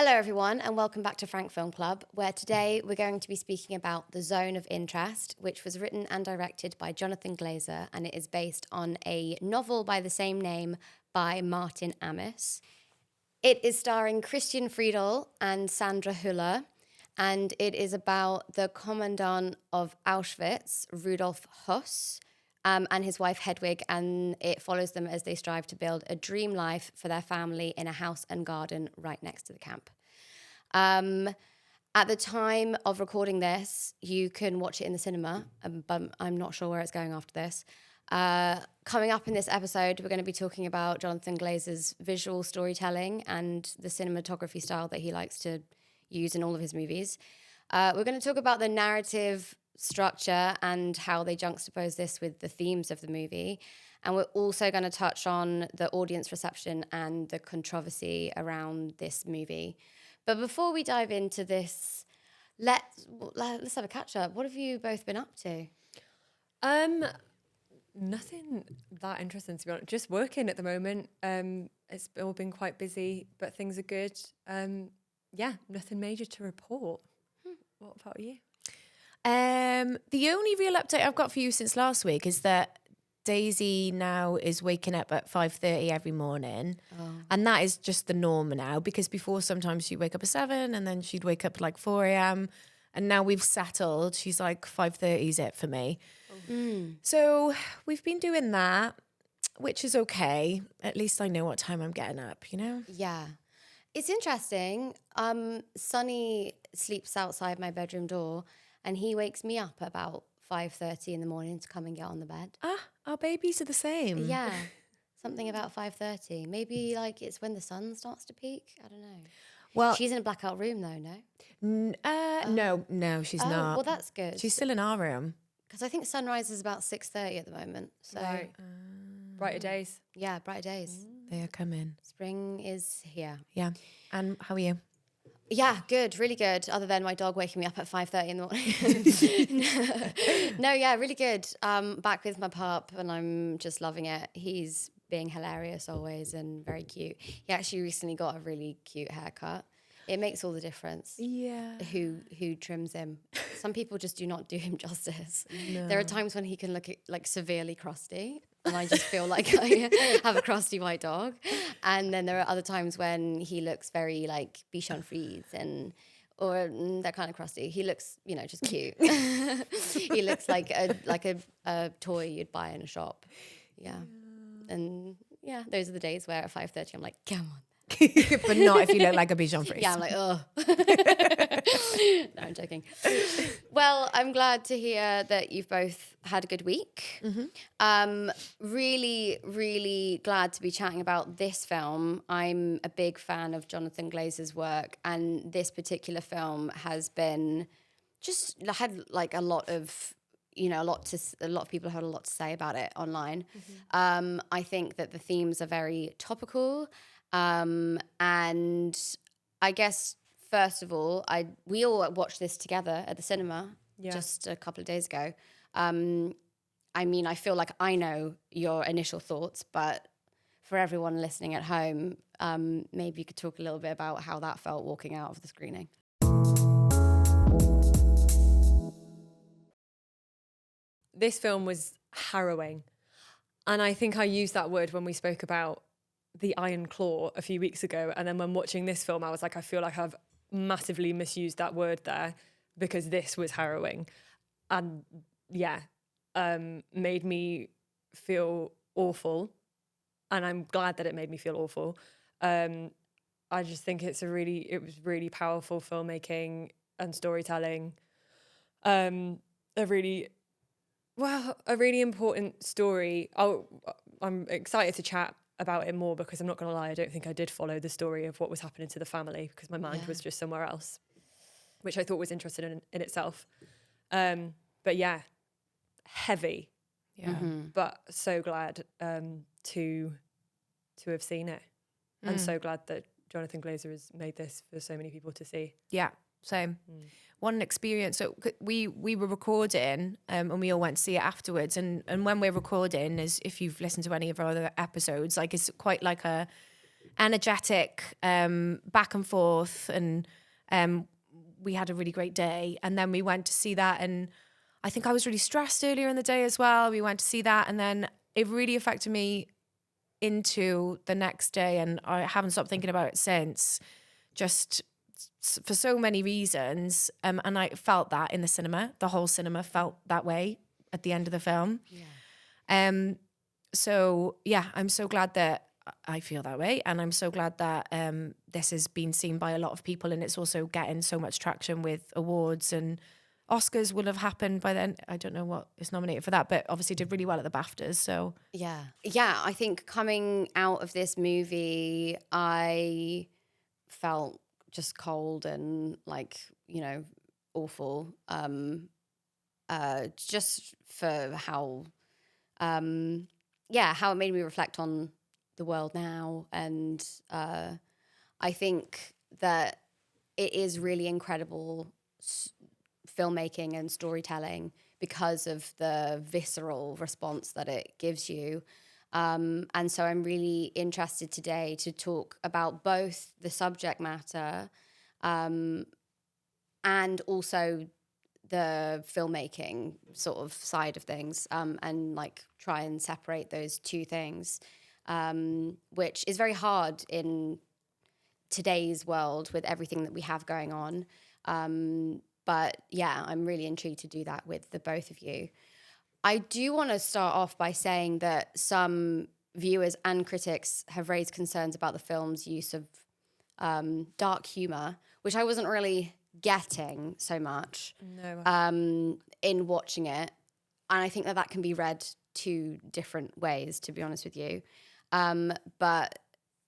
Hello, everyone, and welcome back to Frank Film Club, where today we're going to be speaking about The Zone of Interest, which was written and directed by Jonathan Glazer, and it is based on a novel by the same name by Martin Amis. It is starring Christian Friedel and Sandra Hüller, and it is about the commandant of Auschwitz, Rudolf Höss, and his wife Hedwig, and it follows them as they strive to build a dream life for their family in a house and garden right next to the camp. At the time of recording this, you can watch it in the cinema, but I'm not sure where it's going after this. Coming up in this episode, we're going to be talking about Jonathan Glazer's visual storytelling and the cinematography style that he likes to use in all of his movies. We're going to talk about the narrative structure and how they juxtapose this with the themes of the movie. And we're also going to touch on the audience reception and the controversy around this movie. But before we dive into this, let's have a catch up. What have you both been up to? Nothing that interesting, to be honest. Just working at the moment. It's all been quite busy, but things are good. Nothing major to report. What about you? The only real update I've got for you since last week is that Daisy now is waking up at 5:30 every morning. And that is just the norm now, because before sometimes she'd wake up at 7 and then she'd wake up at like 4 a.m. And now we've settled. She's like 5:30 is it for me. So we've been doing that, which is okay. At least I know what time I'm getting up, you know? Yeah. It's interesting. Sonny sleeps outside my bedroom door and he wakes me up about 5:30 in the morning to come and get on the bed. Our babies are the same. Yeah. Something about 5:30. Maybe like it's when the sun starts to peak. I don't know. Well, She's in a blackout room though, no? No, she's not. Well, that's good. She's still in our room. Because I think sunrise is about 6:30 at the moment. So, Right. Brighter days. yeah, brighter days. They are coming. Spring is here. Yeah. And how are you? Yeah, good, really good. Other than my dog waking me up at 5:30 in the morning. No, yeah, really good. Back with my pup, and I'm just loving it. He's being hilarious always and very cute. He actually recently got a really cute haircut. It makes all the difference. Yeah. Who trims him? Some people just do not do him justice. No. There are times when he can look like severely crusty, and I just feel like I have a crusty white dog. And then there are other times when he looks very like Bichon Frise or that kind of crusty. He looks, just cute. He looks like a toy you'd buy in a shop. Yeah. And yeah, those are the days where at 5:30 I'm like, come on. But not if you look like a Bichon Frise. Yeah, I'm like, oh. No, I'm joking. Well, I'm glad to hear that you've both had a good week. Really, really glad to be chatting about this film. I'm a big fan of Jonathan Glazer's work, and this particular film has been just had like a lot of people had a lot to say about it online. I think that the themes are very topical. And I guess, first of all, we all watched this together at the cinema just a couple of days ago. I feel like I know your initial thoughts, but for everyone listening at home, maybe you could talk a little bit about how that felt walking out of the screening. This film was harrowing. And I think I used that word when we spoke about the Iron Claw a few weeks ago. And then when watching this film, I was like, I feel like I've massively misused that word there, because this was harrowing. And made me feel awful. And I'm glad that it made me feel awful. I just think it was really powerful filmmaking and storytelling. A really important story. I'm excited to chat about it more, because I'm not going to lie, I don't think I did follow the story of what was happening to the family, because my mind was just somewhere else, which I thought was interesting in itself. But yeah, heavy. Yeah. But so glad to have seen it. And so glad that Jonathan Glazer has made this for so many people to see. Yeah, same. One experience. So we were recording and we all went to see it afterwards. And when we're recording, is if you've listened to any of our other episodes, like it's quite like energetic, back and forth, and we had a really great day. And then we went to see that, and I think I was really stressed earlier in the day as well. We went to see that, and then it really affected me into the next day, and I haven't stopped thinking about it since, just for so many reasons. And I felt that in the cinema. The whole cinema felt that way at the end of the film. So yeah, I'm so glad that I feel that way, and I'm so glad that this has been seen by a lot of people, and it's also getting so much traction with awards, and Oscars will have happened by then. I don't know what is nominated for that, but obviously did really well at the BAFTAs. So yeah, I think coming out of this movie, I felt just cold and like, awful. Just for how it made me reflect on the world now. And I think that it is really incredible filmmaking and storytelling because of the visceral response that it gives you. And so I'm really interested today to talk about both the subject matter and also the filmmaking sort of side of things, and like try and separate those two things, which is very hard in today's world with everything that we have going on. But yeah, I'm really intrigued to do that with the both of you. I do want to start off by saying that some viewers and critics have raised concerns about the film's use of dark humor, which I wasn't really getting so much in watching it. And I think that can be read two different ways, to be honest with you. But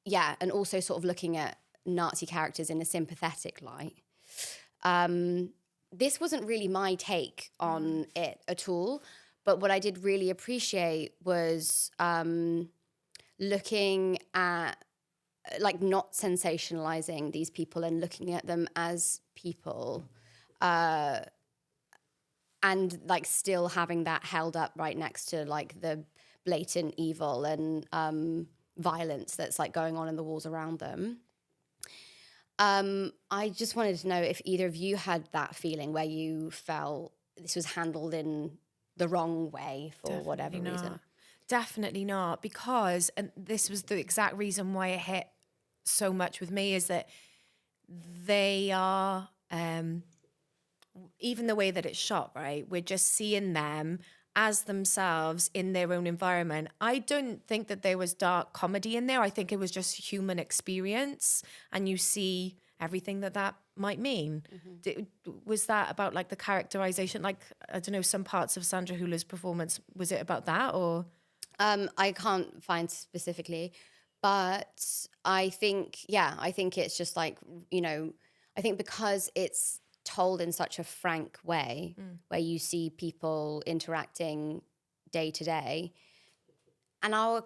yeah, and also sort of looking at Nazi characters in a sympathetic light. This wasn't really my take on it at all. But what I did really appreciate was looking at, like, not sensationalizing these people and looking at them as people, and like still having that held up right next to like the blatant evil and violence that's like going on in the walls around them. I just wanted to know if either of you had that feeling where you felt this was handled in the wrong way for whatever reason. Definitely not, because, and this was the exact reason why it hit so much with me, is that they are, even the way that it's shot, right? We're just seeing them as themselves in their own environment. I don't think that there was dark comedy in there. I think it was just human experience, and you see everything that might mean. Was that about like the characterization? Like, I don't know, some parts of Sandra Hüller's performance, was it about that, or? I can't find specifically, but I think it's just like, I think because it's told in such a frank way, where you see people interacting day to day, and our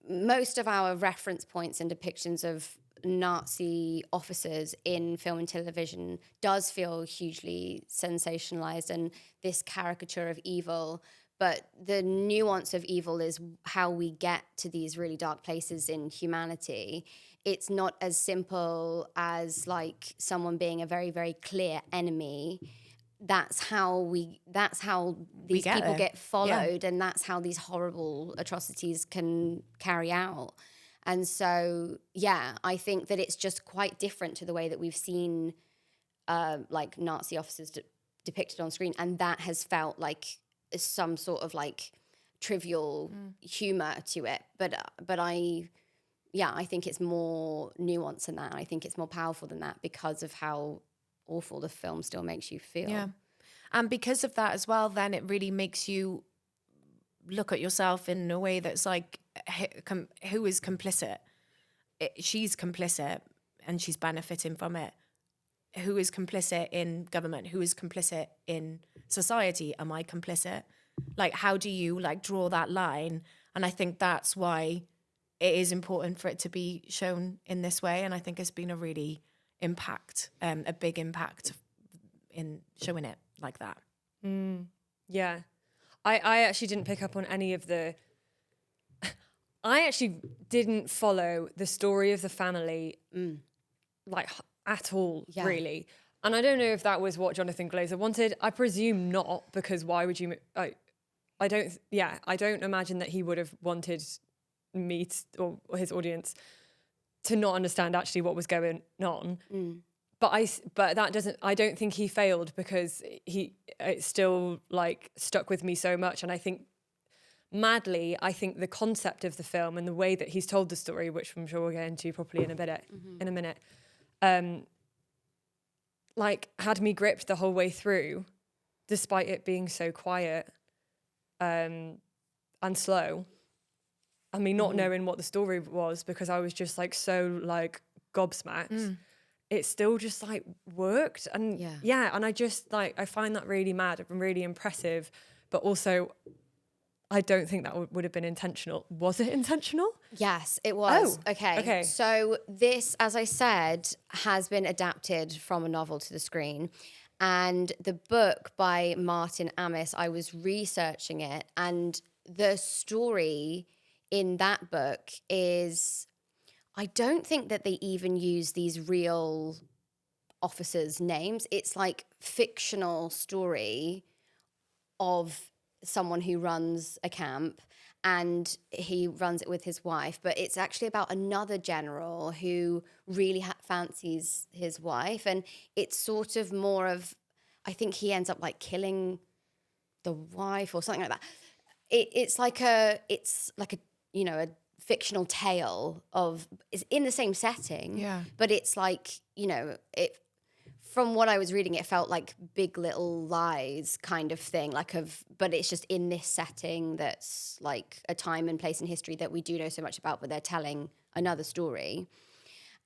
most of our reference points and depictions of Nazi officers in film and television does feel hugely sensationalized and this caricature of evil. But the nuance of evil is how we get to these really dark places in humanity. It's not as simple as like someone being a very, very clear enemy. That's how these people get followed, and that's how these horrible atrocities can carry out. And so, yeah, I think that it's just quite different to the way that we've seen like Nazi officers depicted on screen, and that has felt like some sort of like trivial humor to it. But I think it's more nuanced than that. I think it's more powerful than that because of how awful the film still makes you feel. Yeah. And because of that as well, then it really makes you look at yourself in a way that's like, who is complicit? She's complicit and she's benefiting from it. Who is complicit in government? Who is complicit in society? Am I complicit? Like, how do you like draw that line? And I think that's why it is important for it to be shown in this way. And I think it's been a really a big impact in showing it like that. Yeah. I actually didn't pick up on any of the... I actually didn't follow the story of the family like at all, really. And I don't know if that was what Jonathan Glazer wanted. I presume not, because why would you? I don't imagine that he would have wanted me or his audience to not understand actually what was going on. But that doesn't. I don't think he failed, because it still like stuck with me so much. And I think madly, I think the concept of the film and the way that he's told the story, which I'm sure we'll get into properly in a minute, like had me gripped the whole way through, despite it being so quiet and slow. I mean, not knowing what the story was, because I was just like so like gobsmacked. It still just like worked, and and I just like, I find that really mad and really impressive, but also I don't think that would have been intentional. Was it intentional? Yes, it was. Oh, okay. So this, as I said, has been adapted from a novel to the screen. And the book by Martin Amis, I was researching it, and the story in that book is, I don't think that they even use these real officers' names. It's like fictional story of someone who runs a camp, and he runs it with his wife, but it's actually about another general who really fancies his wife, and it's sort of more of, I think he ends up like killing the wife or something like that. It's like a you know, a fictional tale of, is in the same setting, but it's like, you know, it, from what I was reading, it felt like Big Little Lies kind of thing, but it's just in this setting that's like a time and place in history that we do know so much about, but they're telling another story.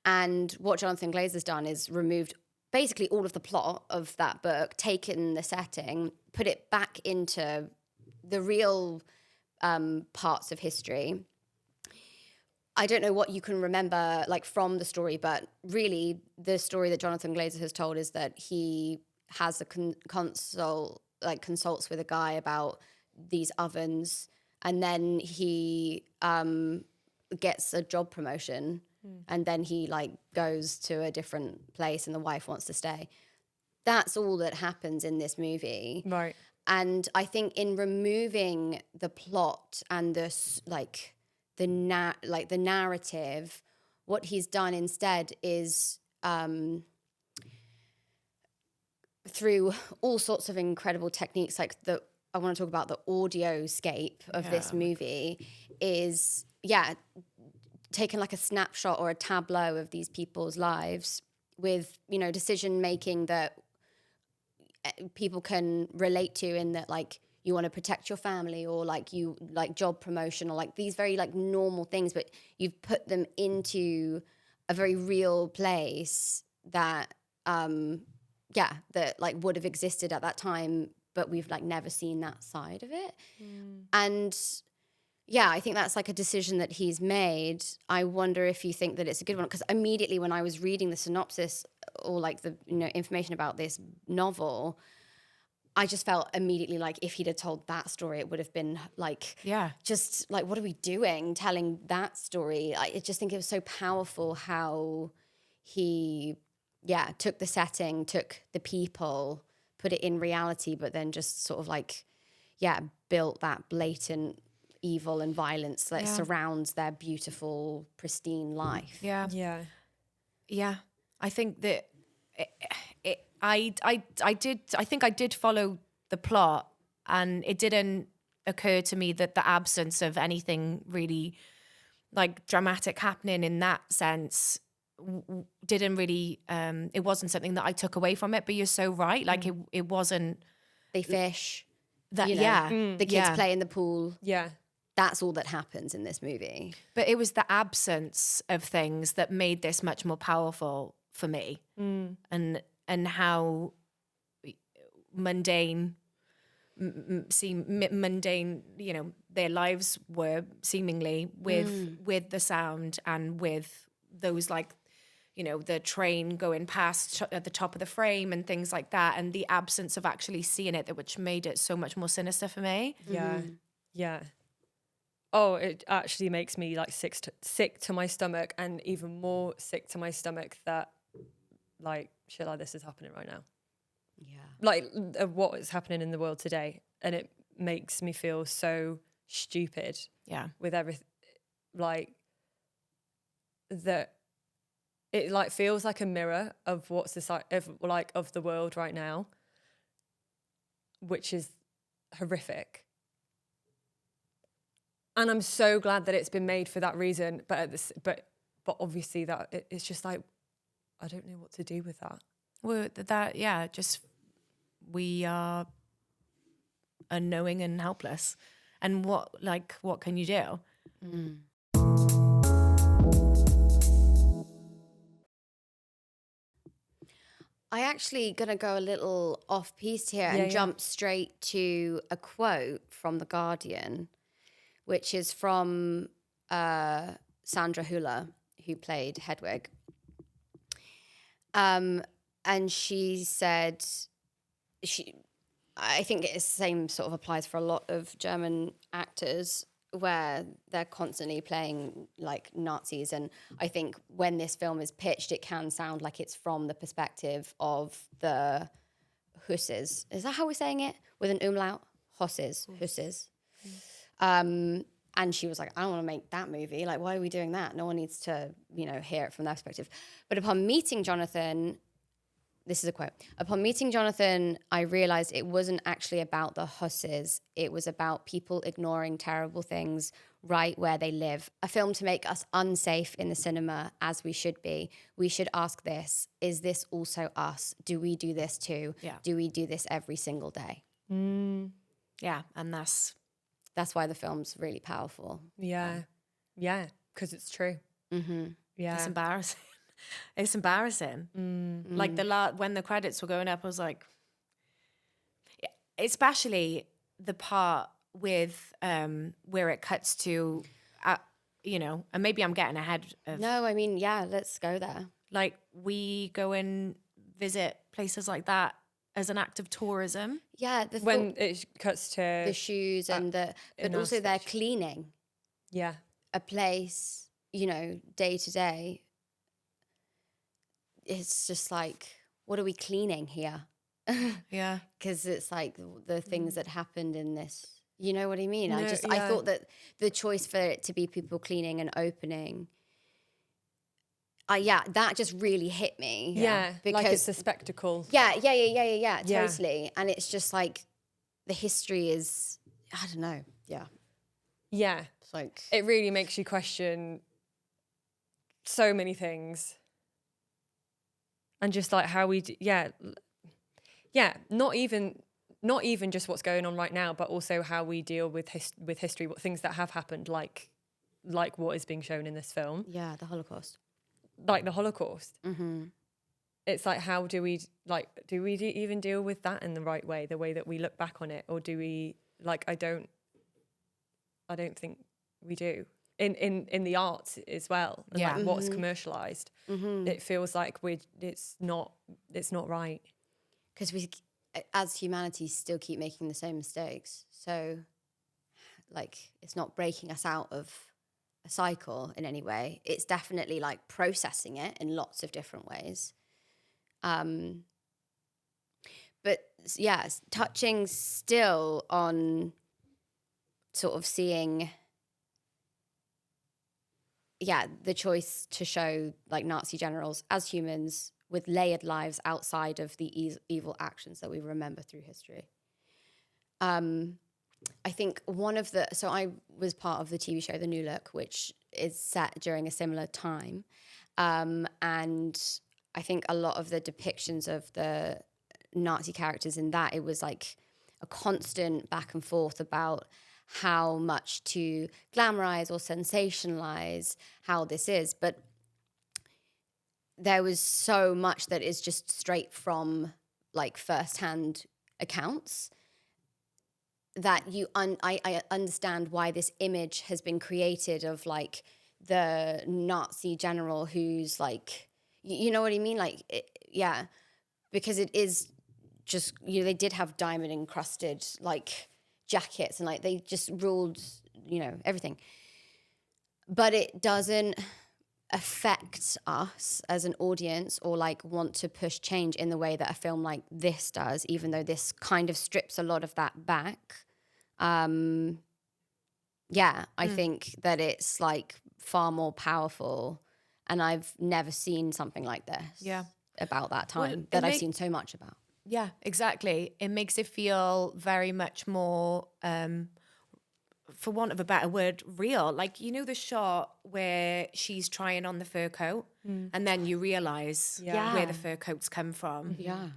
And what Jonathan Glazer's done is removed basically all of the plot of that book, taken the setting, put it back into the real parts of history. I don't know what you can remember like from the story, but really the story that Jonathan Glazer has told is that he has a consults with a guy about these ovens, and then he gets a job promotion, and then he like goes to a different place, and the wife wants to stay. That's all that happens in this movie, right? And I think in removing the plot and the narrative, what he's done instead is through all sorts of incredible techniques, like I want to talk about the audioscape of this movie, is taken like a snapshot or a tableau of these people's lives with, you know, decision making that people can relate to, in that like you want to protect your family, or like you like job promotion, or like these very like normal things, but you've put them into a very real place that that like would have existed at that time, but we've like never seen that side of it. And I think that's like a decision that he's made. I wonder if you think that it's a good one, because immediately when I was reading the synopsis or like the, you know, information about this novel, I just felt immediately like if he'd have told that story, it would have been like, just like, what are we doing telling that story? I just think it was so powerful how he, took the setting, took the people, put it in reality, but then just sort of like, built that blatant evil and violence that surrounds their beautiful, pristine life. Yeah. I think that I think I did follow the plot, and it didn't occur to me that the absence of anything really like dramatic happening in that sense didn't really it wasn't something that I took away from it. But you're so right, like it wasn't. They fish, that, you know, the kids play in the pool. That's all that happens in this movie. But it was the absence of things that made this much more powerful for me, and how mundane, mundane, you know, their lives were seemingly with the sound, and with those, like, you know, the train going past at the top of the frame and things like that, and the absence of actually seeing it, which made it so much more sinister for me. Yeah. Oh, it actually makes me like sick to my stomach, and even more sick to my stomach that like shit like this is happening right now. Yeah. Like what is happening in the world today, and it makes me feel so stupid. Yeah. With everything, like that, it like feels like a mirror of what society, of the world right now, which is horrific. And I'm so glad that it's been made for that reason. But obviously it's just like, I don't know what to do with that. Well, just we are unknowing and helpless. And what can you do? Mm. I actually gonna go a little off piece here and jump straight to a quote from The Guardian, which is from Sandra Hüller, who played Hedwig. And she said, I think it's the same sort of applies for a lot of German actors, where they're constantly playing like Nazis. And I think when this film is pitched, it can sound like it's from the perspective of the Husses. Is that how we're saying it? With an umlaut? Husses. And she was like, I don't want to make that movie. Like, why are we doing that? No one needs to, hear it from that perspective. But upon meeting Jonathan, this is a quote. Upon meeting Jonathan, I realized it wasn't actually about the Husses. It was about people ignoring terrible things right where they live. A film to make us unsafe in the cinema, as we should be. We should ask this, is this also us? Do we do this too? Yeah. Do we do this every single day? Yeah, and that's why the film's really powerful. Yeah. Yeah, because it's true. Mm-hmm. Yeah. It's embarrassing. It's embarrassing. Like when the credits were going up, I was like, especially the part with where it cuts to, and maybe I'm getting ahead of. No, I mean, yeah, let's go there. Like we go and visit places like that as an act of tourism. Yeah, when it cuts to the shoes and but also they're cleaning. Yeah, a place, day to day. It's just like, what are we cleaning here? Yeah. Because it's like the things that happened in this, you know what I mean? No, I thought that the choice for it to be people cleaning and opening, that just really hit me. Yeah, because like it's a spectacle. Yeah, totally. And it's just like the history is, I don't know. Yeah. Yeah. It's like, it really makes you question so many things. And just like how we, not even just what's going on right now, but also how we deal with history, what things that have happened, like what is being shown in this film. Yeah, the Holocaust. Like the Holocaust. Mm-hmm. It's like, how do we even deal with that in the right way, the way that we look back on it, or do we I don't think we do. In the arts as well, and like what's commercialized, it feels like it's not right, because we as humanity still keep making the same mistakes. So like it's not breaking us out of a cycle in any way. It's definitely like processing it in lots of different ways. But yeah, touching still on sort of seeing the choice to show like Nazi generals as humans with layered lives outside of the evil actions that we remember through history. I think so I was part of the TV show The New Look, which is set during a similar time. And I think a lot of the depictions of the Nazi characters in that, it was like a constant back and forth about how much to glamorize or sensationalize how this is. But there was so much that is just straight from like firsthand accounts that I understand why this image has been created of like the Nazi general who's like, you know what I mean? Like, because it is just, they did have diamond encrusted like jackets, and like they just ruled everything. But it doesn't affect us as an audience or like want to push change in the way that a film like this does, even though this kind of strips a lot of that back. I think that it's like far more powerful, and I've never seen something like this about that time that I've seen so much about. Yeah, exactly. It makes it feel very much more, for want of a better word, real. Like, you know, the shot where she's trying on the fur coat and then you realise where the fur coats come from. Yeah.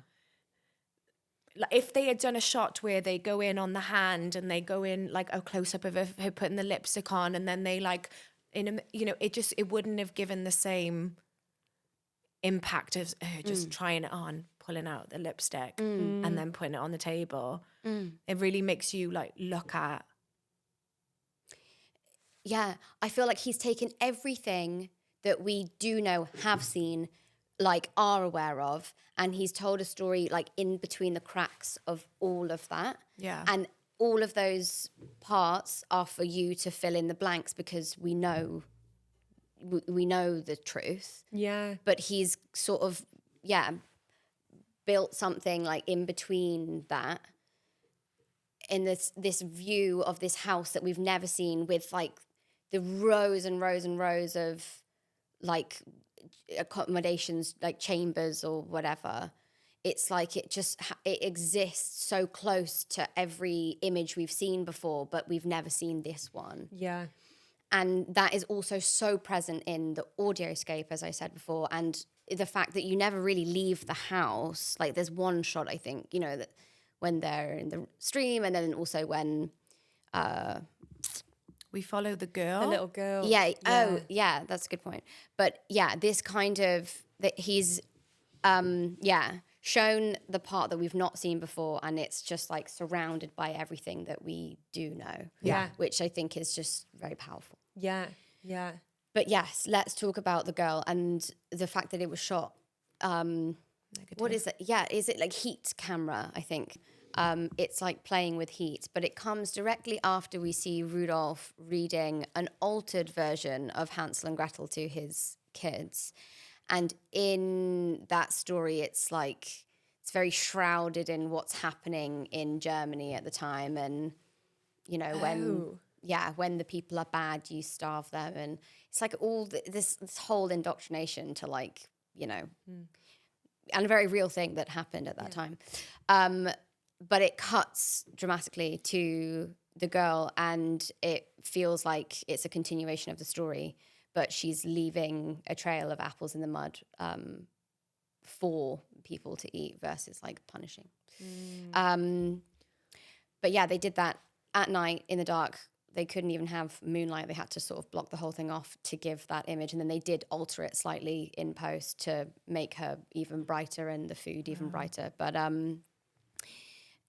Like, if they had done a shot where they go in on the hand and they go in like a close-up of her putting the lipstick on, and then they like, it wouldn't have given the same impact as her just trying it on, pulling out the lipstick and then putting it on the table. It really makes you like look at. Yeah, I feel like he's taken everything that we do know, have seen, like are aware of, and he's told a story like in between the cracks of all of that. Yeah. And all of those parts are for you to fill in the blanks because we know the truth. Yeah. But he's sort of, built something like in between that, in this view of this house that we've never seen, with like the rows and rows and rows of like accommodations, like chambers or whatever. It's like it exists so close to every image we've seen before, but we've never seen this one. Yeah. And that is also so present in the audioscape, as I said before, and the fact that you never really leave the house. Like there's one shot, I think, that when they're in the stream, and then also when we follow the girl. The little girl. Yeah. Oh, yeah, that's a good point. But yeah, this kind of, that he's, shown the part that we've not seen before, and it's just like surrounded by everything that we do know. Yeah. Which I think is just very powerful. Yeah. Yeah. But yes, let's talk about the girl and the fact that it was shot. What is it? Yeah, is it like heat camera, I think? It's like playing with heat, but it comes directly after we see Rudolph reading an altered version of Hansel and Gretel to his kids. And in that story, it's very shrouded in what's happening in Germany at the time. And, when the people are bad, you starve them. And it's like all this whole indoctrination to and a very real thing that happened at that time. But it cuts dramatically to the girl, and it feels like it's a continuation of the story, but she's leaving a trail of apples in the mud for people to eat versus like punishing. But yeah, they did that at night in the dark. They couldn't even have moonlight. They had to sort of block the whole thing off to give that image. And then they did alter it slightly in post to make her even brighter and the food even brighter. But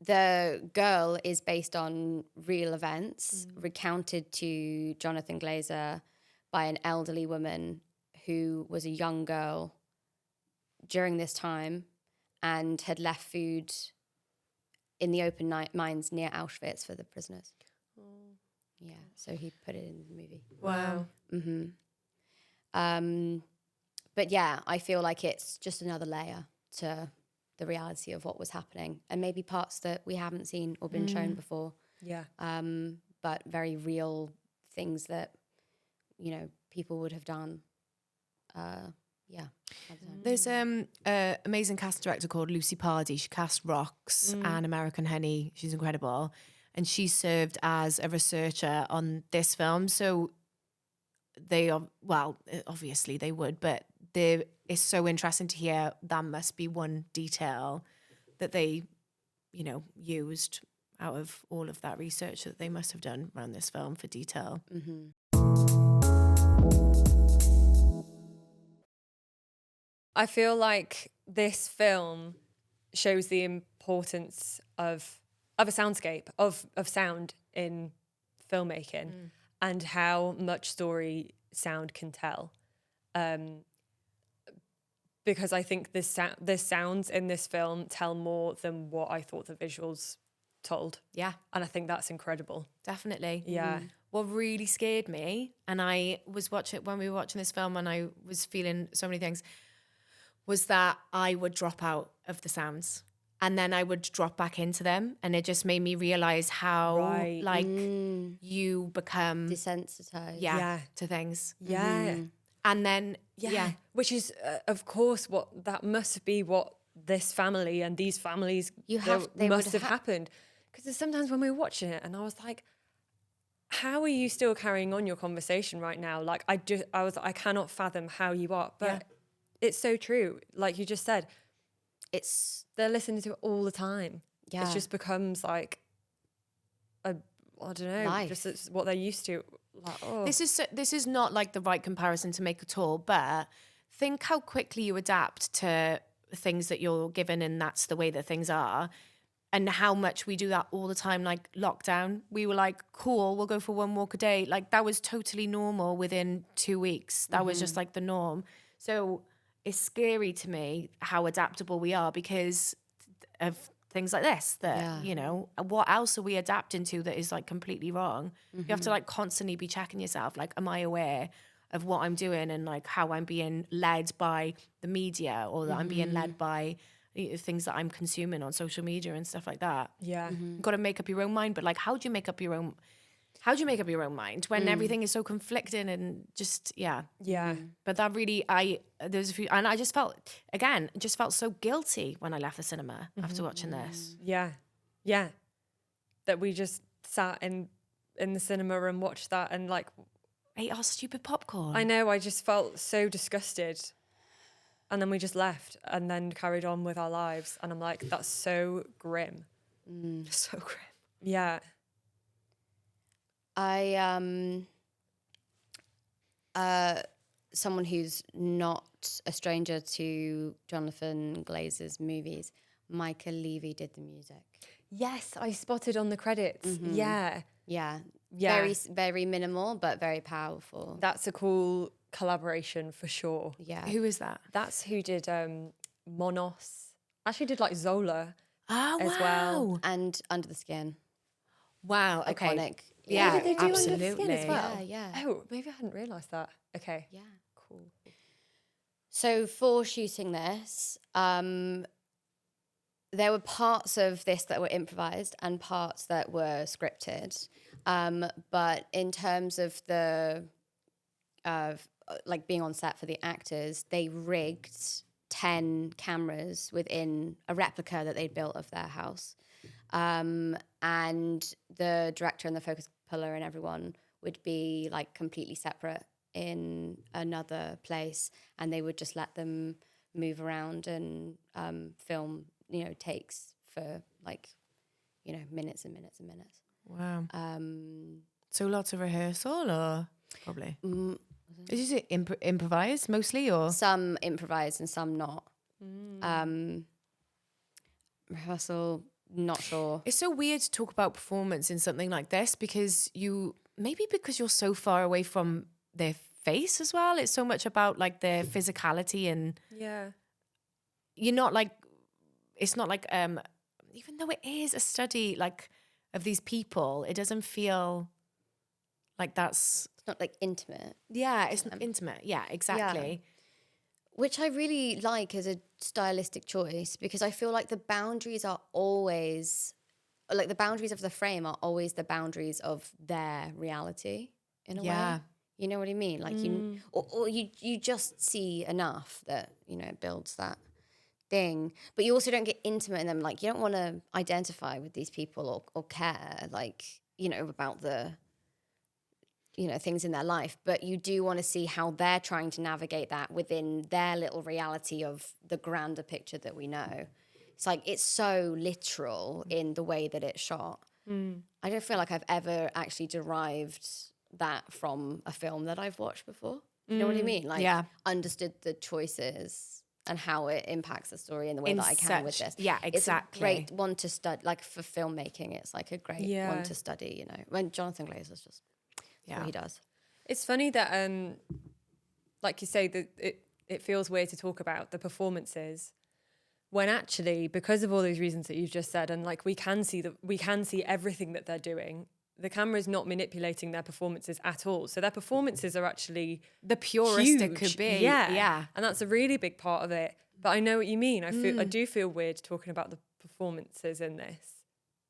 the girl is based on real events recounted to Jonathan Glazer by an elderly woman who was a young girl during this time and had left food in the open mines near Auschwitz for the prisoners. Yeah, so he put it in the movie. Wow. But yeah, I feel like it's just another layer to the reality of what was happening, and maybe parts that we haven't seen or been shown before. Yeah. But very real things that, people would have done. There's an amazing casting director called Lucy Pardy. She cast Rox and American Honey. She's incredible. And she served as a researcher on this film. So they are, obviously they would, but it's so interesting to hear that must be one detail that they, used out of all of that research that they must have done around this film for detail. I feel like this film shows the importance of a soundscape, of sound in filmmaking, and how much story sound can tell. Because I think the sounds in this film tell more than what I thought the visuals told. Yeah. And I think that's incredible. Definitely. Yeah. what really scared me, and I was when we were watching this film and I was feeling so many things, was that I would drop out of the sounds and then I would drop back into them. And it just made me realize how you become desensitized. to things. Yeah. And then, Which is, of course, that must be what this family and these families must have happened. Because there's sometimes when we were watching it and I was like, how are you still carrying on your conversation right now? Like, I cannot fathom how you are. But it's so true. Like you just said, they're listening to it all the time. Yeah. It just becomes like I don't know, life. Just it's what they're used to. Like, oh. This is not like the right comparison to make at all, but think how quickly you adapt to things that you're given and that's the way that things are. And how much we do that all the time, like lockdown. We were like, cool, we'll go for one walk a day. Like that was totally normal within 2 weeks. That was just like the norm. So it's scary to me how adaptable we are because of things like this that, you know, what else are we adapting to that is like completely wrong? You have to like constantly be checking yourself. Like, am I aware of what I'm doing and like how I'm being led by the media or that I'm being led by things that I'm consuming on social media and stuff like that. Yeah. You've got to make up your own mind. But like, how do you make up your own mind when everything is so conflicting and just, Yeah. But that really, there's a few, and I just felt so guilty when I left the cinema after watching this. Yeah. That we just sat in the cinema and watched that and like ate our stupid popcorn. I know, I just felt so disgusted. And then we just left and then carried on with our lives. And I'm like, that's so grim. So grim. Yeah. Someone who's not a stranger to Jonathan Glazer's movies, Micah Levy did the music. Yes, I spotted on the credits. Yeah. Very, very minimal, but very powerful. That's a cool collaboration for sure. Yeah. Who is that? That's who did Monos. Actually did like Zola as well. And Under the Skin. Wow. Okay. Iconic. Yeah, did they do absolutely. Under the Skin as well? Yeah. Oh, maybe I hadn't realised that. Okay. Yeah. Cool. So for shooting this, there were parts of this that were improvised and parts that were scripted. But in terms of the like being on set for the actors, they rigged 10 cameras within a replica that they'd built of their house. And the director and the focus puller and everyone would be like completely separate in another place, and they would just let them move around and film, you know, takes for like, you know, minutes and minutes and minutes. Wow. So lots of rehearsal, or probably? Is it improvised mostly, or some improvised and some not? Rehearsal, not sure. It's so weird to talk about performance in something like this because you're so far away from their face as well. It's so much about like their physicality and you're not like, it's not like even though it is a study like of these people, it doesn't feel like it's not like intimate. Yeah, it's not intimate. Yeah, exactly. Yeah. Which I really like as a stylistic choice, because I feel like the boundaries are always, like the boundaries of the frame are always the boundaries of their reality in a way. You know what I mean? Like you just see enough that, you know, it builds that thing. But you also don't get intimate in them. Like you don't want to identify with these people or care, like, you know, about the, you know, things in their life, but you do want to see how they're trying to navigate that within their little reality of the grander picture that we know. It's like, it's so literal in the way that it's shot. I don't feel like I've ever actually derived that from a film that I've watched before. You know what I mean? Like, understood the choices and how it impacts the story in the way that I can with this. Yeah, exactly. It's a great one to study, like for filmmaking, it's like a great one to study, you know. When Jonathan Glazer's just... what he does. It's funny that, like you say, that it feels weird to talk about the performances when actually, because of all those reasons that you've just said, and like we can see everything that they're doing. the camera is not manipulating their performances at all. So their performances are actually the purest huge. it could be. Yeah. And that's a really big part of it. But I know what you mean. I do feel weird talking about the performances in this.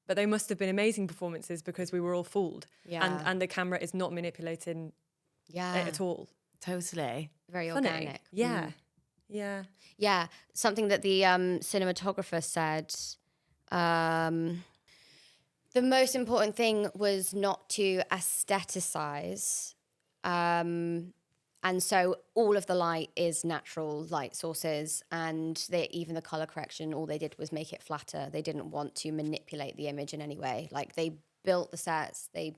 But they must have been amazing performances because we were all fooled. Yeah. And the camera is not manipulating it at all. Totally. Very Funny. organic. Yeah. Yeah. Yeah, something that the cinematographer said, the most important thing was not to aestheticize. And so all of the light is natural light sources, and even the color correction, all they did was make it flatter. They didn't want to manipulate the image in any way. Like, they built the sets, they,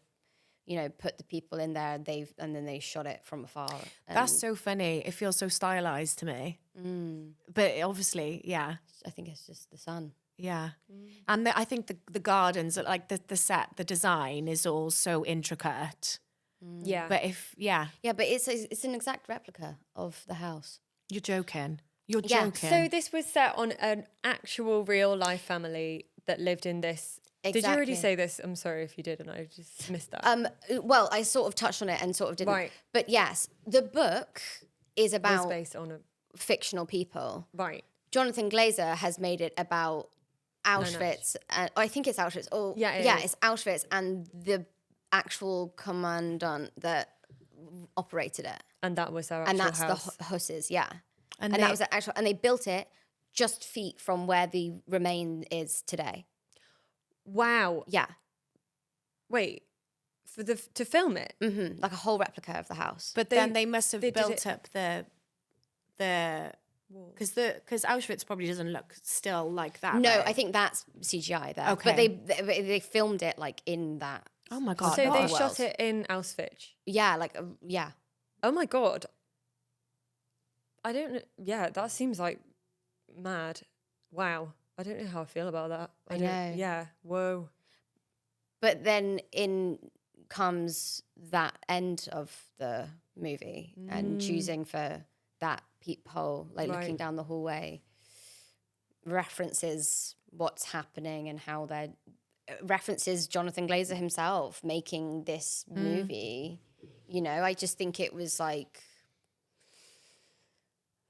put the people in there, and then they shot it from afar. That's so funny. It feels so stylized to me. But obviously, yeah. I think it's just the sun. Yeah. And I think the gardens, like the set, the design is all so intricate. Yeah. But Yeah, but it's an exact replica of the house. You're joking. You're Yeah. joking. So this was set on an actual real life family that lived in this. Exactly. Did you already say this? I'm sorry if you did and I just missed that. Well, I sort of touched on it and sort of didn't. Right. But yes, the book is It was about based on a fictional people. right. Jonathan Glazer has made it about Auschwitz. I think it's Auschwitz. Oh, Yeah, it's Auschwitz and the actual commandant that operated it. And that was our And actual that's house. the Husses, yeah. And And that was the actual, and they built it just feet from where the remain is today. Wow. Yeah. Wait. To film it? Like a whole replica of the house. But then they must have they did built up the because Auschwitz probably doesn't look still like that. No, right? I think that's CGI there. Okay. But they filmed it like in that. Oh my god! So they world. shot it in Auschwitz. Yeah, yeah. Oh my god. I don't know. Yeah, that seems like mad. Wow. I don't know how I feel about that. I know. Yeah. Whoa. But then in comes that end of the movie and choosing for that peephole, like Right. looking down the hallway, references what's happening and how they're references Jonathan Glazer himself making this movie. I just think it was like,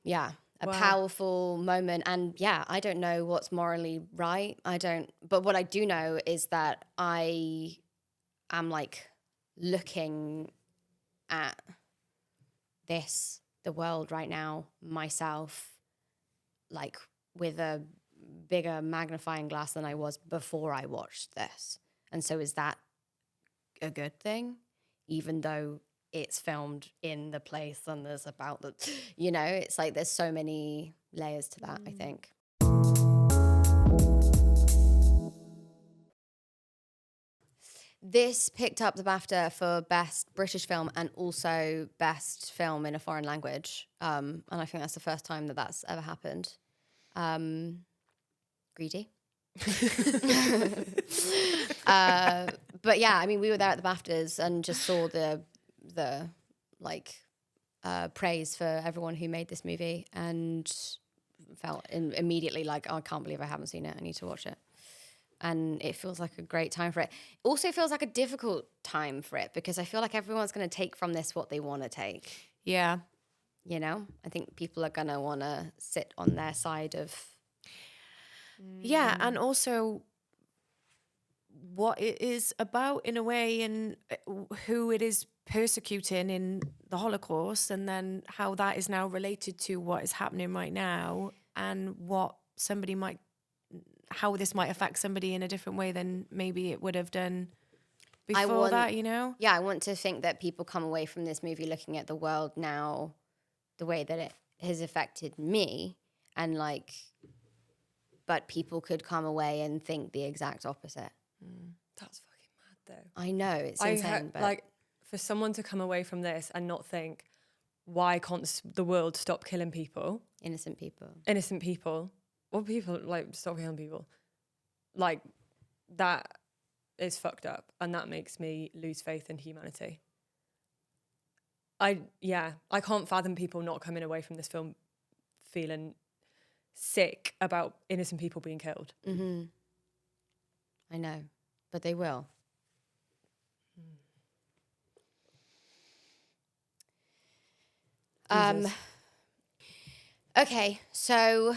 yeah, a powerful moment. And yeah, I don't know what's morally right. But what I do know is that I am like looking at the world right now, myself, like with a bigger magnifying glass than I was before I watched this. And so is that a good thing? Even though it's filmed in the place and there's about the, it's like there's so many layers to that, I think. This picked up the BAFTA for Best British Film and also Best Film in a Foreign Language. And I think that's the first time that that's ever happened. Greedy. But yeah, I mean, we were there at the BAFTAs and just saw the praise for everyone who made this movie and felt immediately like, oh, I can't believe I haven't seen it. I need to watch it. And it feels like a great time for it. It also feels like a difficult time for it because I feel like everyone's going to take from this what they want to take. Yeah. I think people are going to want to sit on their side of... Yeah, and also what it is about in a way and who it is persecuting in the Holocaust and then how that is now related to what is happening right now and how this might affect somebody in a different way than maybe it would have done before that. Yeah, I want to think that people come away from this movie looking at the world now the way that it has affected me and but people could come away and think the exact opposite. That's fucking mad though. I know, it's insane. But for someone to come away from this and not think, why can't the world stop killing people? Innocent people. Or people, stop killing people. That is fucked up. And that makes me lose faith in humanity. I can't fathom people not coming away from this film feeling sick about innocent people being killed. I know, but they will. Okay, so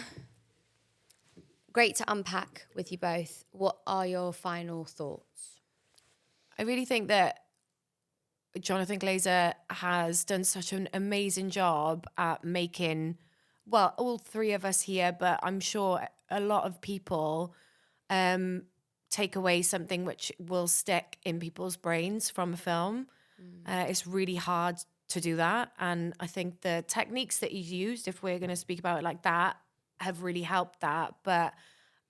great to unpack with you both. What are your final thoughts? I really think that Jonathan Glazer has done such an amazing job at making, well, all three of us here, but I'm sure a lot of people take away something which will stick in people's brains from a film. It's really hard to do that. And I think the techniques that he's used, if we're going to speak about it like that, have really helped that. But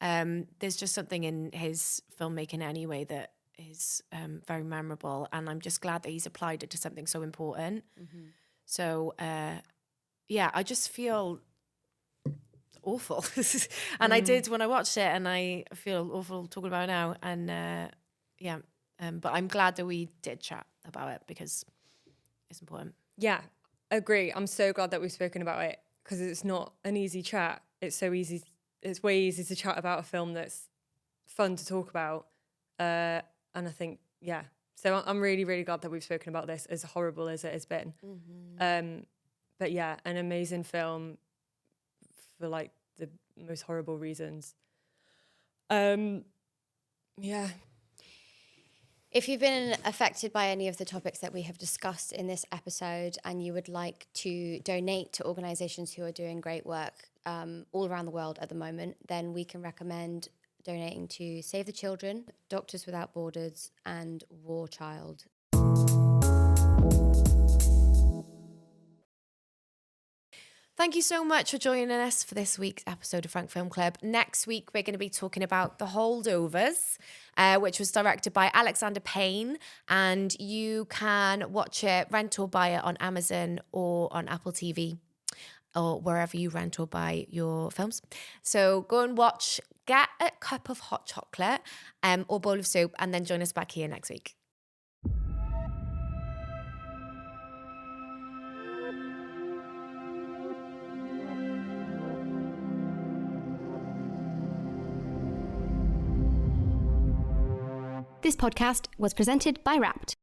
there's just something in his filmmaking anyway that is very memorable. And I'm just glad that he's applied it to something so important. So, yeah, I just feel awful. And I did when I watched it, and I feel awful talking about it now. And but I'm glad that we did chat about it because it's important. Yeah, agree. I'm so glad that we've spoken about it because it's not an easy chat. It's so easy. It's way easier to chat about a film that's fun to talk about. And I think, yeah. So I'm really, really glad that we've spoken about this, as horrible as it has been. But yeah, an amazing film for like the most horrible reasons. Yeah. If you've been affected by any of the topics that we have discussed in this episode and you would like to donate to organisations who are doing great work all around the world at the moment, then we can recommend donating to Save the Children, Doctors Without Borders and War Child. Thank you so much for joining us for this week's episode of Frank Film Club. Next week, we're going to be talking about The Holdovers, which was directed by Alexander Payne. And you can watch it, rent or buy it on Amazon or on Apple TV or wherever you rent or buy your films. So go and watch, get a cup of hot chocolate or bowl of soup, and then join us back here next week. This podcast was presented by Wrapped.